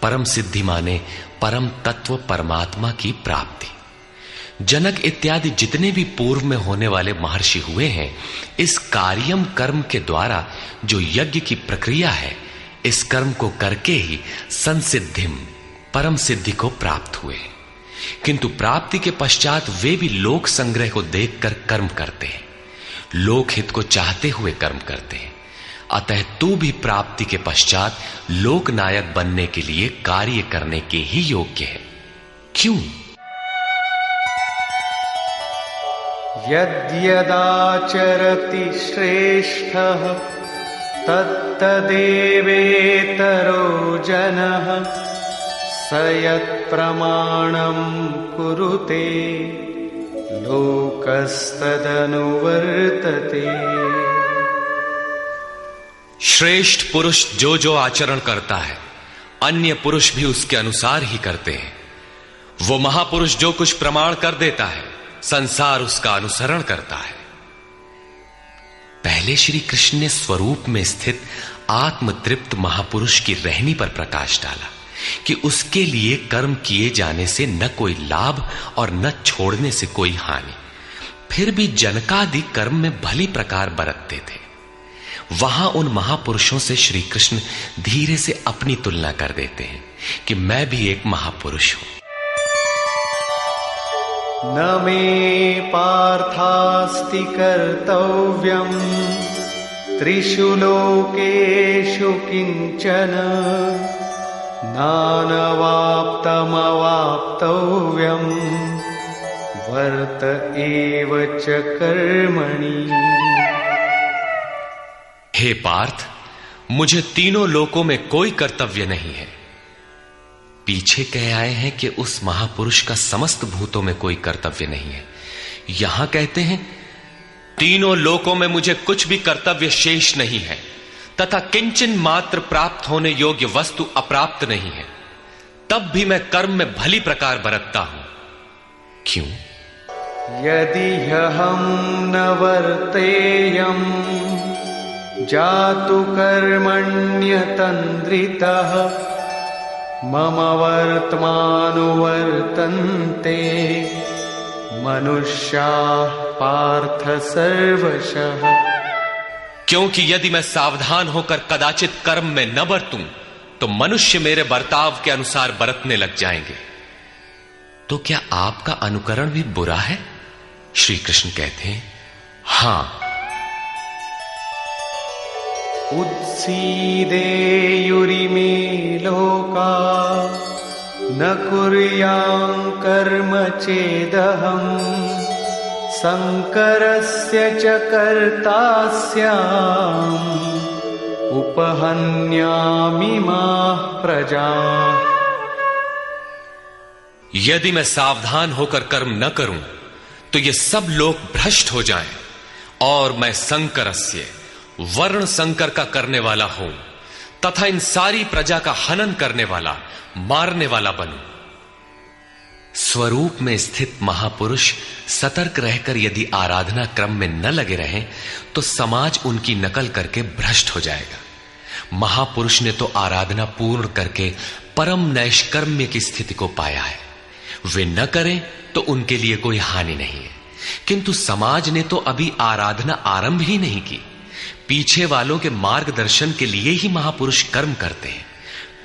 परम सिद्धि माने परम तत्व परमात्मा की प्राप्ति। जनक इत्यादि जितने भी पूर्व में होने वाले महर्षि हुए हैं, इस कार्यम कर्म के द्वारा जो यज्ञ की प्रक्रिया है, इस कर्म को करके ही संसिद्धिम परम सिद्धि को प्राप्त हुए। किंतु प्राप्ति के पश्चात वे भी लोक संग्रह को देखकर कर्म करते हैं, लोक हित को चाहते हुए कर्म करते हैं। अतः तू भी प्राप्ति के पश्चात लोक नायक बनने के लिए कार्य करने के ही योग्य है। क्यों? यद्यदाचरति श्रेष्ठः तत्तदेवेतरो जनः स यत्प्रमाणं कुरुते लोकस्तदनुवर्तते। श्रेष्ठ पुरुष जो जो आचरण करता है, अन्य पुरुष भी उसके अनुसार ही करते हैं। वो महापुरुष जो कुछ प्रमाण कर देता है, संसार उसका अनुसरण करता है। पहले श्री कृष्ण ने स्वरूप में स्थित आत्मतृप्त महापुरुष की रहनी पर प्रकाश डाला कि उसके लिए कर्म किए जाने से न कोई लाभ और न छोड़ने से कोई हानि। फिर भी जनकादि कर्म में भली प्रकार बरतते थे। वहां उन महापुरुषों से श्री कृष्ण धीरे से अपनी तुलना कर देते हैं कि मैं भी एक महापुरुष हूं। न मे पार्थास्ति कर्तव्यम् त्रिषु लोकेषु किंचन नानवाप्तमवाप्तव्यम् वर्त एव च कर्मणि। हे पार्थ, मुझे तीनों लोकों में कोई कर्तव्य नहीं है। पीछे कह आए हैं कि उस महापुरुष का समस्त भूतों में कोई कर्तव्य नहीं है। यहां कहते हैं तीनों लोकों में मुझे कुछ भी कर्तव्य शेष नहीं है, तथा किंचन मात्र प्राप्त होने योग्य वस्तु अप्राप्त नहीं है। तब भी मैं कर्म में भली प्रकार बरतता हूं। क्यों? यदि हम न वर्तेयम् जातु कर्मण्यतन्द्रितः मम वर्तमानुवर्तन्ते मनुष्याः पार्थ सर्वशः। क्योंकि यदि मैं सावधान होकर कदाचित कर्म में न बरतूं तो मनुष्य मेरे बर्ताव के अनुसार बरतने लग जाएंगे। तो क्या आपका अनुकरण भी बुरा है? श्री कृष्ण कहते हैं हां। उत्सीदेयुरिमे लोका न कुर्यां कर्म चेदहम् शंकरस्य च कर्ता स्याम् उपहन्यामि माः प्रजाः। यदि मैं सावधान होकर कर्म न करूं तो ये सब लोग भ्रष्ट हो जाएं और मैं शंकरस्य वर्ण संकर का करने वाला हूं तथा इन सारी प्रजा का हनन करने वाला, मारने वाला बनूं। स्वरूप में स्थित महापुरुष सतर्क रहकर यदि आराधना क्रम में न लगे रहें तो समाज उनकी नकल करके भ्रष्ट हो जाएगा। महापुरुष ने तो आराधना पूर्ण करके परम नैष्कर्म्य की स्थिति को पाया है। वे न करें तो उनके लिए कोई हानि नहीं है, किंतु समाज ने तो अभी आराधना आरंभ ही नहीं की। पीछे वालों के मार्गदर्शन के लिए ही महापुरुष कर्म करते हैं।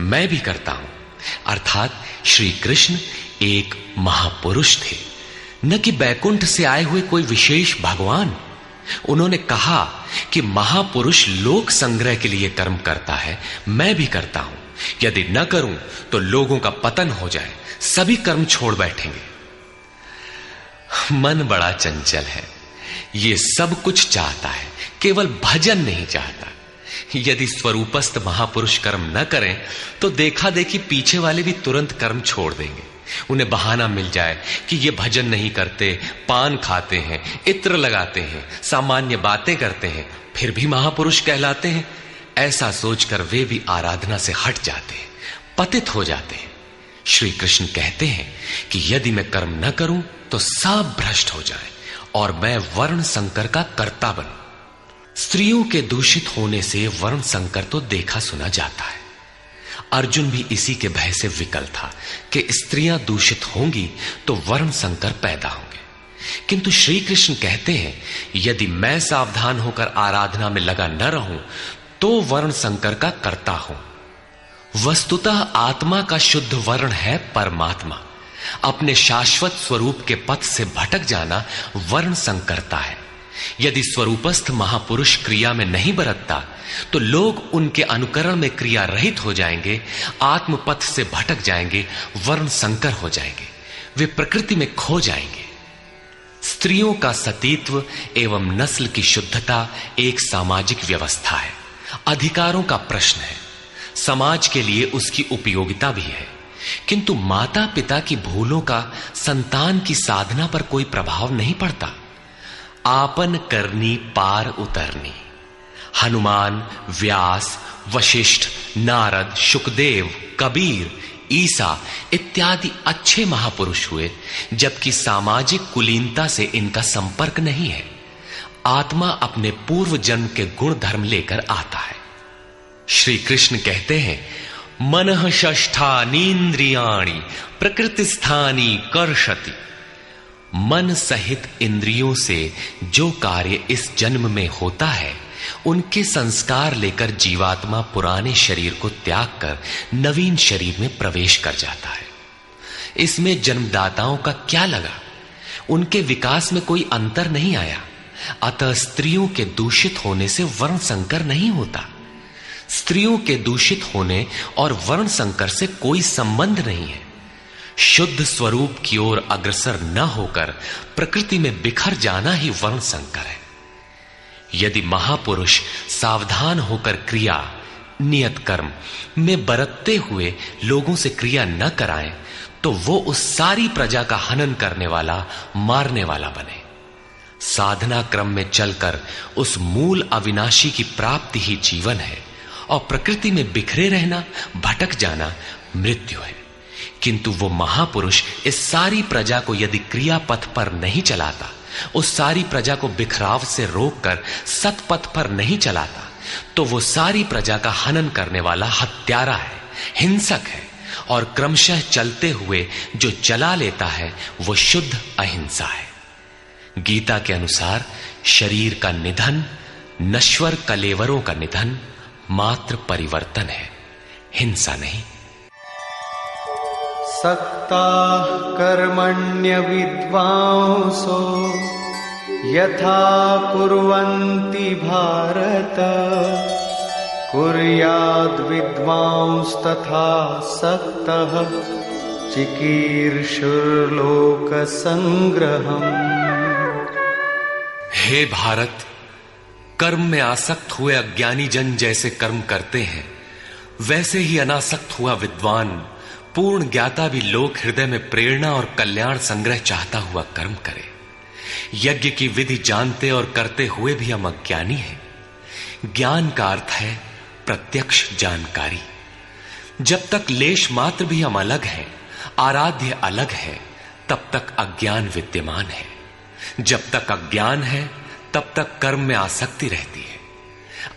मैं भी करता हूं। अर्थात श्री कृष्ण एक महापुरुष थे, न कि बैकुंठ से आए हुए कोई विशेष भगवान। उन्होंने कहा कि महापुरुष लोक संग्रह के लिए कर्म करता है, मैं भी करता हूं। यदि न करूं तो लोगों का पतन हो जाए, सभी कर्म छोड़ बैठेंगे। मन बड़ा चंचल है, ये सब कुछ चाहता है, केवल भजन नहीं चाहता। यदि स्वरूपस्थ महापुरुष कर्म न करें तो देखा देखी पीछे वाले भी तुरंत कर्म छोड़ देंगे। उन्हें बहाना मिल जाए कि ये भजन नहीं करते, पान खाते हैं, इत्र लगाते हैं, सामान्य बातें करते हैं, फिर भी महापुरुष कहलाते हैं। ऐसा सोचकर वे भी आराधना से हट जाते हैं, पतित हो जाते हैं। श्री कृष्ण कहते हैं कि यदि मैं कर्म न करूं तो सब भ्रष्ट हो जाए और मैं वर्ण संकर का कर्ता बनूं। स्त्रियों के दूषित होने से वर्ण संकर तो देखा सुना जाता है। अर्जुन भी इसी के भय से विकल था कि स्त्रियां दूषित होंगी तो वर्ण संकर पैदा होंगे। किंतु श्री कृष्ण कहते हैं, यदि मैं सावधान होकर आराधना में लगा न रहूं तो वर्ण संकर का कर्ता हूं। वस्तुतः आत्मा का शुद्ध वर्ण है परमात्मा। अपने शाश्वत स्वरूप के पथ से भटक जाना वर्ण संकरता है। यदि स्वरूपस्थ महापुरुष क्रिया में नहीं बरतता तो लोग उनके अनुकरण में क्रिया रहित हो जाएंगे, आत्म पथ से भटक जाएंगे, वर्ण संकर हो जाएंगे, वे प्रकृति में खो जाएंगे। स्त्रियों का सतीत्व एवं नस्ल की शुद्धता एक सामाजिक व्यवस्था है, अधिकारों का प्रश्न है, समाज के लिए उसकी उपयोगिता भी है। किंतु माता पिता की भूलों का संतान की साधना पर कोई प्रभाव नहीं पड़ता। आपन करनी पार उतरनी। हनुमान, व्यास, वशिष्ठ, नारद, शुकदेव, कबीर, ईसा इत्यादि अच्छे महापुरुष हुए, जबकि सामाजिक कुलीनता से इनका संपर्क नहीं है। आत्मा अपने पूर्व जन्म के गुण धर्म लेकर आता है। श्री कृष्ण कहते हैं, मनः षष्ठानीन्द्रियाणि प्रकृतिस्थानी कर्षति। मन सहित इंद्रियों से जो कार्य इस जन्म में होता है, उनके संस्कार लेकर जीवात्मा पुराने शरीर को त्याग कर नवीन शरीर में प्रवेश कर जाता है। इसमें जन्मदाताओं का क्या लगा? उनके विकास में कोई अंतर नहीं आया। अतः स्त्रियों के दूषित होने से वर्ण संकर नहीं होता। स्त्रियों के दूषित होने और वर्ण संकर से कोई संबंध नहीं है। शुद्ध स्वरूप की ओर अग्रसर न होकर प्रकृति में बिखर जाना ही वर्ण संकर है। यदि महापुरुष सावधान होकर क्रिया, नियत कर्म में बरतते हुए लोगों से क्रिया न कराएं, तो वो उस सारी प्रजा का हनन करने वाला, मारने वाला बने। साधना क्रम में चलकर उस मूल अविनाशी की प्राप्ति ही जीवन है, और प्रकृति में बिखरे रहना, भटक जाना मृत्यु है। किंतु वो महापुरुष इस सारी प्रजा को यदि क्रिया पथ पर नहीं चलाता, उस सारी प्रजा को बिखराव से रोककर सतपथ पर नहीं चलाता, तो वो सारी प्रजा का हनन करने वाला हत्यारा है, हिंसक है, और क्रमशः चलते हुए जो चला लेता है वो शुद्ध अहिंसा है। गीता के अनुसार शरीर का निधन, नश्वर कलेवरों का निधन मात्र परिवर्तन है, हिंसा नहीं। सक्ता कर्मण्य विद्वांसो यथा कुर्वन्ति भारत कुर्याद् विद्वांस तथा सक्तः चिकीर्षुर्लोक संग्रहम्। हे भारत, कर्म में आसक्त हुए अज्ञानी जन जैसे कर्म करते हैं, वैसे ही अनासक्त हुआ विद्वान पूर्ण ज्ञाता भी लोक हृदय में प्रेरणा और कल्याण संग्रह चाहता हुआ कर्म करे। यज्ञ की विधि जानते और करते हुए भी हम अज्ञानी हैं। ज्ञान का अर्थ है प्रत्यक्ष जानकारी। जब तक लेश मात्र भी हम अलग हैं, आराध्य अलग है, तब तक अज्ञान विद्यमान है। जब तक अज्ञान है तब तक कर्म में आसक्ति रहती है।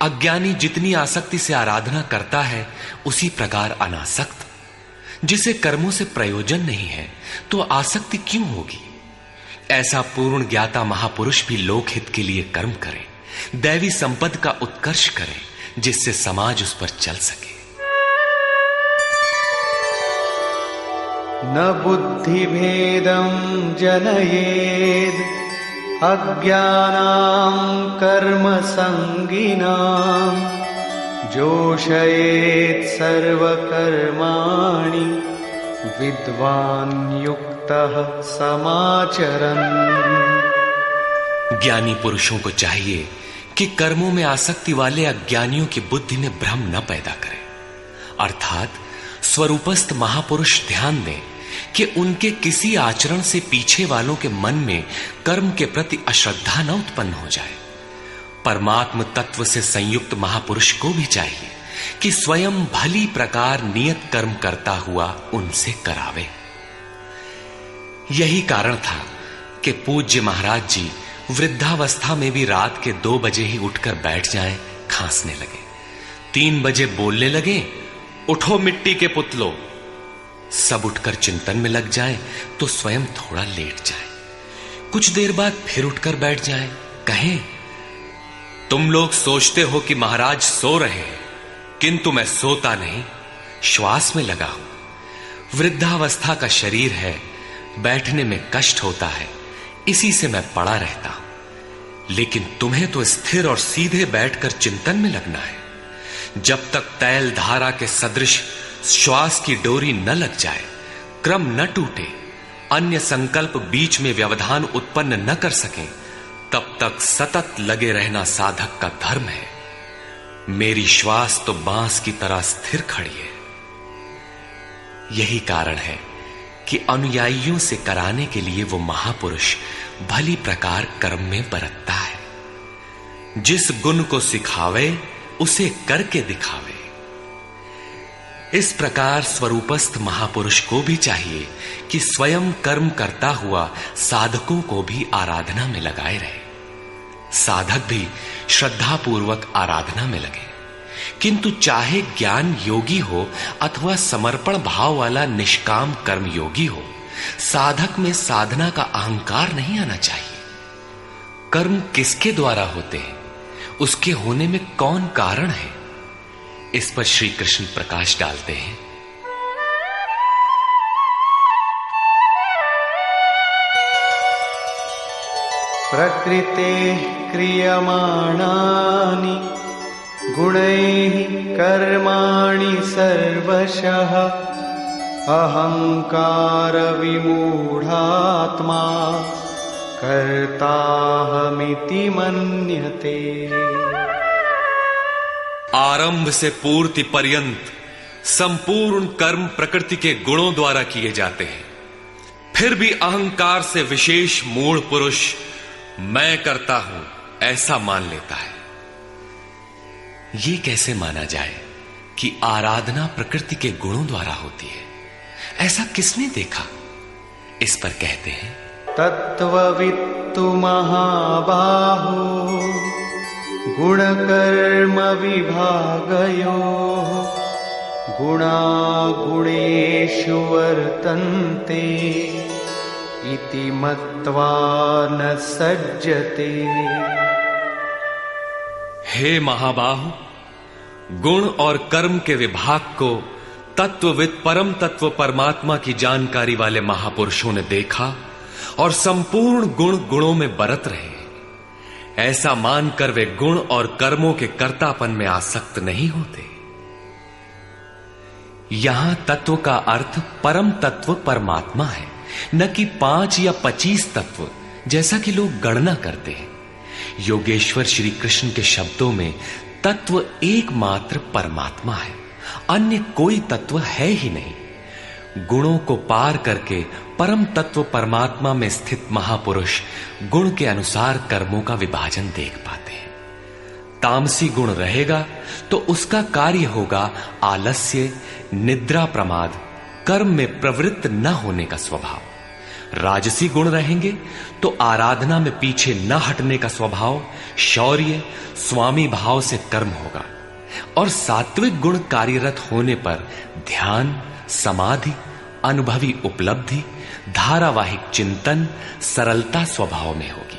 अज्ञानी जितनी आसक्ति से आराधना करता है, उसी प्रकार अनासक्त। जिसे कर्मों से प्रयोजन नहीं है तो आसक्ति क्यों होगी? ऐसा पूर्ण ज्ञाता महापुरुष भी लोकहित के लिए कर्म करे, दैवी संपद का उत्कर्ष करे, जिससे समाज उस पर चल सके। न बुद्धि भेदं जनयेद अज्ञानां कर्म संगिनां जोषयेत् सर्वकर्माणि विद्वान् युक्तः समाचरन्। ज्ञानी पुरुषों को चाहिए कि कर्मों में आसक्ति वाले अज्ञानियों की बुद्धि में भ्रम न पैदा करें। अर्थात स्वरूपस्थ महापुरुष ध्यान दें कि उनके किसी आचरण से पीछे वालों के मन में कर्म के प्रति अश्रद्धा न उत्पन्न हो जाए। परमात्म तत्व से संयुक्त महापुरुष को भी चाहिए कि स्वयं भली प्रकार नियत कर्म करता हुआ उनसे करावे। यही कारण था कि पूज्य महाराज जी वृद्धावस्था में भी रात के 2 बजे ही उठकर बैठ जाएं, खांसने लगे। 3 बजे बोलने लगे, उठो मिट्टी के पुतलो। सब उठकर चिंतन में लग जाएं तो स्वयं थोड़ा लेट जाए, कुछ देर बाद फिर उठकर बैठ जाएं, कहें तुम लोग सोचते हो कि महाराज सो रहे हैं, किंतु मैं सोता नहीं, श्वास में लगा हूं। वृद्धावस्था का शरीर है, बैठने में कष्ट होता है, इसी से मैं पड़ा रहता हूं। लेकिन तुम्हें तो स्थिर और सीधे बैठकर चिंतन में लगना है। जब तक तैल धारा के सदृश श्वास की डोरी न लग जाए, क्रम न टूटे, अन्य संकल्प बीच में व्यवधान उत्पन्न न कर सकें, तब तक सतत लगे रहना साधक का धर्म है। मेरी श्वास तो बांस की तरह स्थिर खड़ी है। यही कारण है कि अनुयायियों से कराने के लिए वो महापुरुष भली प्रकार कर्म में बरतता है। जिस गुण को सिखावे उसे करके दिखावे। इस प्रकार स्वरूपस्थ महापुरुष को भी चाहिए कि स्वयं कर्म करता हुआ साधकों को भी आराधना में लगाए रहे। साधक भी श्रद्धापूर्वक आराधना में लगे, किंतु चाहे ज्ञान योगी हो अथवा समर्पण भाव वाला निष्काम कर्म योगी हो, साधक में साधना का अहंकार नहीं आना चाहिए। कर्म किसके द्वारा होते हैं, उसके होने में कौन कारण है, इस पर श्री कृष्ण प्रकाश डालते हैं। प्रकृते क्रियमाणानि गुणैः कर्माणि सर्वशः अहंकार विमूढ़ात्मा कर्ताहमिति मन्यते। आरंभ से पूर्ति पर्यंत संपूर्ण कर्म प्रकृति के गुणों द्वारा किए जाते हैं। फिर भी अहंकार से विशेष मूढ़ पुरुष मैं करता हूं ऐसा मान लेता है। ये कैसे माना जाए कि आराधना प्रकृति के गुणों द्वारा होती है? ऐसा किसने देखा? इस पर कहते हैं, तत्त्ववित्तु महाबाहो गुणकर्म विभागयोः गुणा गुणेषु वर्तन्ते इति मत्वा न सज्जते। हे महाबाहु, गुण और कर्म के विभाग को तत्वविद परम तत्व परमात्मा की जानकारी वाले महापुरुषों ने देखा और संपूर्ण गुण गुणों में बरत रहे। ऐसा मानकर वे गुण और कर्मों के कर्तापन में आसक्त नहीं होते। यहां तत्व का अर्थ परम तत्व परमात्मा है, न कि 5 या 25 तत्व जैसा कि लोग गणना करते हैं। योगेश्वर श्री कृष्ण के शब्दों में तत्व एकमात्र परमात्मा है, अन्य कोई तत्व है ही नहीं। गुणों को पार करके परम तत्व परमात्मा में स्थित महापुरुष गुण के अनुसार कर्मों का विभाजन देख पाते हैं। तामसी गुण रहेगा तो उसका कार्य होगा आलस्य, निद्रा, प्रमाद, कर्म में प्रवृत्त न होने का स्वभाव। राजसी गुण रहेंगे तो आराधना में पीछे न हटने का स्वभाव, शौर्य, स्वामी भाव से कर्म होगा। और सात्विक गुण कार्यरत होने पर ध्यान, समाधि, अनुभवी उपलब्धि, धारावाहिक चिंतन, सरलता स्वभाव में होगी।